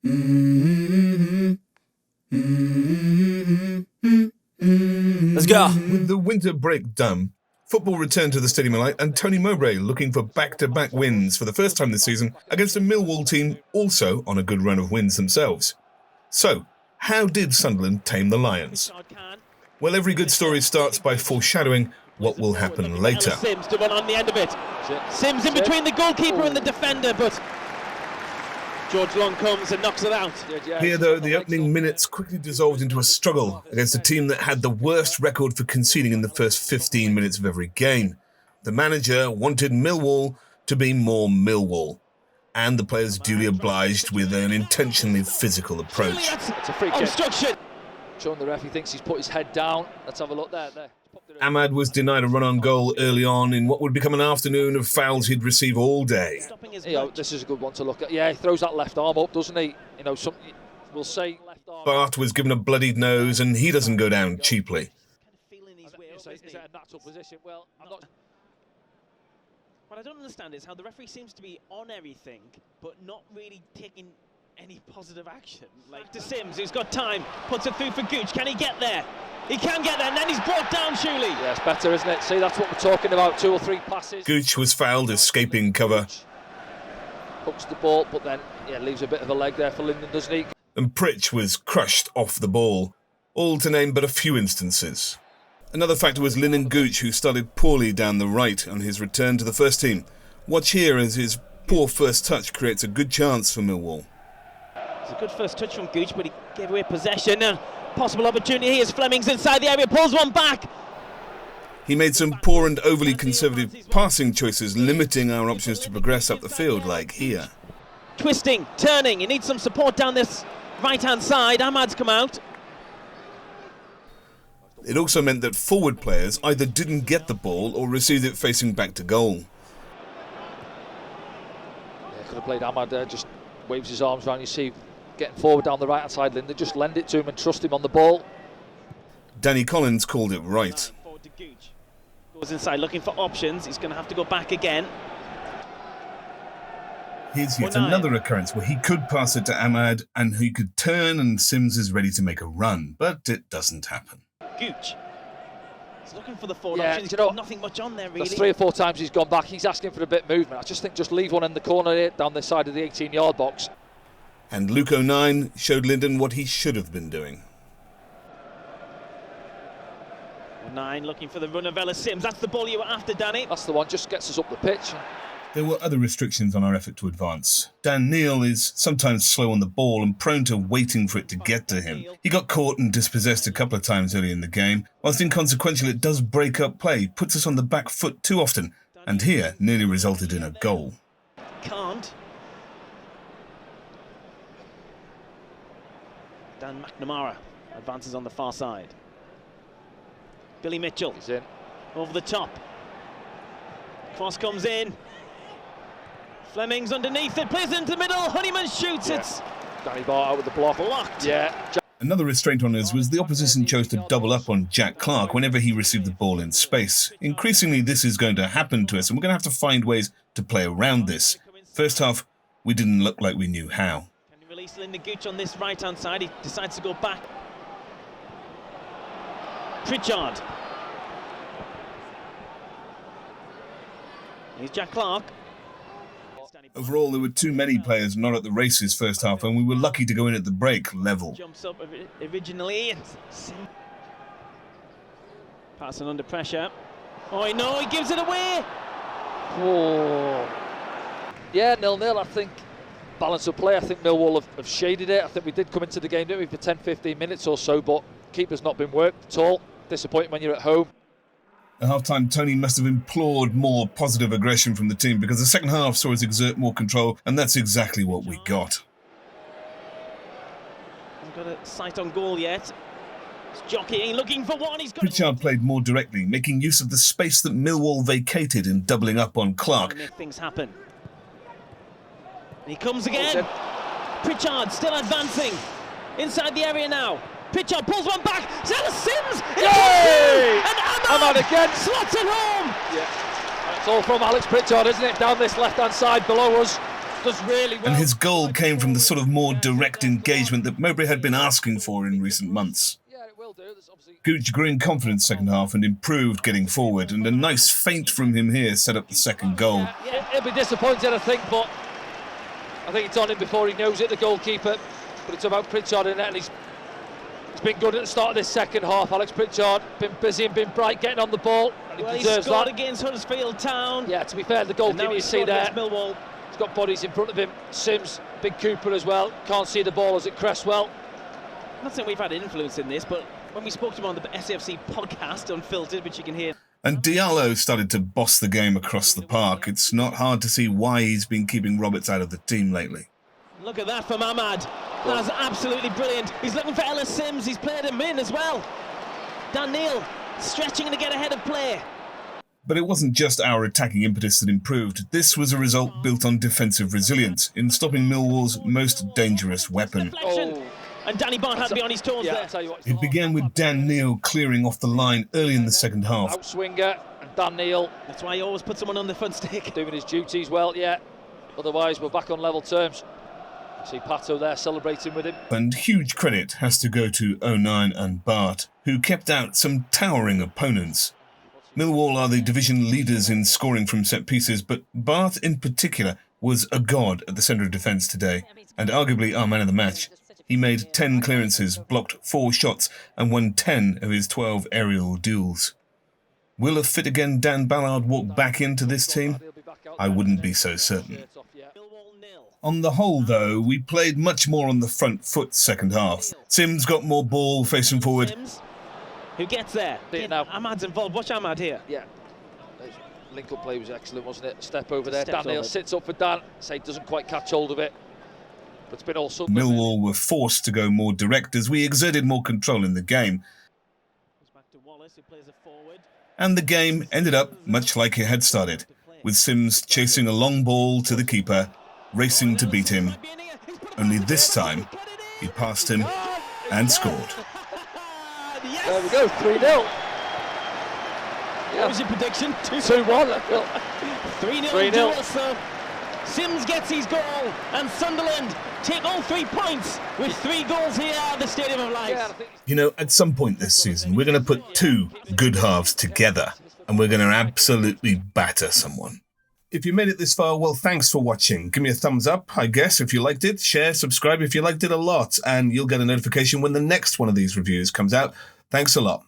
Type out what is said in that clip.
Let's go. With the winter break done, football returned to the Stadium of Light, and Tony Mowbray looking for back-to-back wins for the first time this season against a Millwall team also on a good run of wins themselves. So, how did Sunderland tame the Lions? Well, every good story starts by foreshadowing what will happen later. Ellis Simms to run on the end of it. Simms in between the goalkeeper and the defender, but George Long comes and knocks it out. Here, though, the opening minutes quickly dissolved into a struggle against a team that had the worst record for conceding in the first 15 minutes of every game. The manager wanted Millwall to be more Millwall, and the players duly obliged with an intentionally physical approach. It's a free kick. Obstruction. Showing the ref he thinks he's put his head down. Let's have a look there. Ahmad was denied a run-on goal early on in what would become an afternoon of fouls he'd receive all day. This is a good one to look at. Yeah, he throws that left arm up, doesn't he? We'll say left arm. Baath was given a bloodied nose, and he doesn't go down cheaply. Is that a natural position? Well, I'm not. What I don't understand is how the referee seems to be on everything, but not really taking any positive action. Like to Simms, who's got time, puts it through for GOOCH. Can he get there? He can get there, and then he's brought down, surely. Yeah, it's better, isn't it? See, that's what we're talking about. 2 or 3 passes. GOOCH was fouled, escaping cover. Hooks the ball, but then leaves a bit of a leg there for Linden, doesn't he? And Pritchard was crushed off the ball. All to name but a few instances. Another factor was GOOCH, who started poorly down the right on his return to the first team. Watch here as his poor first touch creates a good chance for Millwall. It's a good first touch from GOOCH, but he gave away possession. And possible opportunity here as Fleming's inside the area, pulls one back. He made some poor and overly conservative passing choices, limiting our options to progress up the field, like here. Twisting, turning, he needs some support down this right-hand side. Ahmad's come out. It also meant that forward players either didn't get the ball or received it facing back to goal. Yeah, could have played Ahmad there, just waves his arms around. You see, getting forward down the right-hand side, Linden, just lend it to him and trust him on the ball. Danny Collins called it right. Forward to GOOCH. Goes inside looking for options. He's going to have to go back again. Here's yet another occurrence where he could pass it to Ahmad and he could turn and Simms is ready to make a run, but it doesn't happen. GOOCH. He's looking for the forward option. He's got nothing much on there, really. There's 3 or 4 times he's gone back. He's asking for a bit of movement. I just think just leave one in the corner here, down this side of the 18-yard box. And Luke O'Nien showed Linden what he should have been doing. O'Nien looking for the run of Ellis Simms. That's the ball you were after, Danny. That's the one, just gets us up the pitch. There were other restrictions on our effort to advance. Dan Neil is sometimes slow on the ball and prone to waiting for it to get to him. He got caught and dispossessed a couple of times early in the game. Whilst inconsequential, it does break up play, puts us on the back foot too often, and here nearly resulted in a goal. Can't. Dan McNamara advances on the far side. Billy Mitchell. He's in. Over the top. Cross comes in. Fleming's underneath it, plays into the middle, Honeyman shoots it. Danny Baath out with the block. Blocked. Yeah. Another restraint on us was the opposition chose to double up on Jack Clark whenever he received the ball in space. Increasingly, this is going to happen to us, and we're going to have to find ways to play around this. First half, we didn't look like we knew how. Can he release Linden GOOCH on this right-hand side? He decides to go back. Pritchard. Here's Jack Clark. Overall, there were too many players not at the races first half, and we were lucky to go in at the break level. Jumps up originally. Passing under pressure. Oh no, he gives it away. Oh. Yeah, 0-0. I think balance of play. I think Millwall have shaded it. I think we did come into the game, didn't we, for 10-15 minutes or so, but keeper's not been worked at all. Disappointing when you're at home. At half-time, Tony must have implored more positive aggression from the team because the second half saw us exert more control, and that's exactly what we got. Hasn't got a sight on goal yet. He's jockeying, looking for one. He's got. Pritchard played more directly, making use of the space that Millwall vacated in doubling up on Clark. Make things happen. And he comes again. Pritchard still advancing inside the area now. Pritchard pulls one back. Ellis Simms! Yay! And Ahmad again! Slots it home! Yeah. It's all from Alex Pritchard, isn't it? Down this left-hand side below us. Does really well. And his goal came from the sort of more direct engagement that Mowbray had been asking for in recent months. Yeah, it will do. There's obviously... Gooch grew in confidence second half and improved getting forward, and a nice feint from him here set up the second goal. He'll be disappointed, I think, but I think it's on him before he knows it, the goalkeeper. But it's about Pritchard in it, and he's been good at the start of this second half. Alex Pritchard, been busy and been bright getting on the ball. And he deserves scored that. against Huddersfield Town. Yeah, to be fair, the goalkeeper you see there, Millwall. he's got bodies in front of him. Simms, big Cooper as well. Can't see the ball as it crests well. I'm not saying we've had influence in this, but when we spoke to him on the SFC podcast, Unfiltered, which you can hear. And Diallo started to boss the game across the park. It's not hard to see why he's been keeping Roberts out of the team lately. Look at that from Ahmad. That's absolutely brilliant. He's looking for Ellis Simms. He's played him in as well. Dan Neil stretching to get ahead of play. But it wasn't just our attacking impetus that improved. This was a result built on defensive resilience in stopping Millwall's most dangerous weapon. Deflection. And Danny Baath had to be on his toes there. I'll tell you what, It began with Dan Neil clearing off the line early in the second half. outswinger, and Dan Neil That's why he always puts someone on the front stick. doing his duties well, yeah. Otherwise, we're back on level terms. See Pato there celebrating with him. And huge credit has to go to 09 and Baath, who kept out some towering opponents. Millwall are the division leaders in scoring from set pieces, but Baath in particular was a god at the centre of defence today, and arguably our man of the match. He made 10 clearances, blocked 4 shots, and won 10 of his 12 aerial duels. Will a fit-again Dan Ballard walk back into this team? I wouldn't be so certain. On the whole, though, we played much more on the front foot second half. Simms got more ball facing forward. Simms, who gets there? Now. Ahmad's involved. Watch Ahmad here. Yeah. Link-up play was excellent, wasn't it? Step over there. Steps Dan Neil over. sits up for Dan. Say doesn't quite catch hold of it. But it's been all Sunderland. Millwall were forced to go more direct as we exerted more control in the game. Back to Wallace, who plays a forward. And the game ended up much like it had started, with Simms chasing a long ball to the keeper, racing to beat him. Only this time, he passed him and scored. There we go, 3-0. What was your prediction? 2-1. 3-0. 3-0. So Simms gets his goal, and Sunderland take all 3 points with 3 goals here at the Stadium of Light. Yeah, I think You know, at some point this season, we're going to put 2 good halves together, and we're going to absolutely batter someone. If you made it this far, well, thanks for watching. Give me a thumbs up, I guess, if you liked it. Share, subscribe if you liked it a lot, and you'll get a notification when the next one of these reviews comes out. Thanks a lot.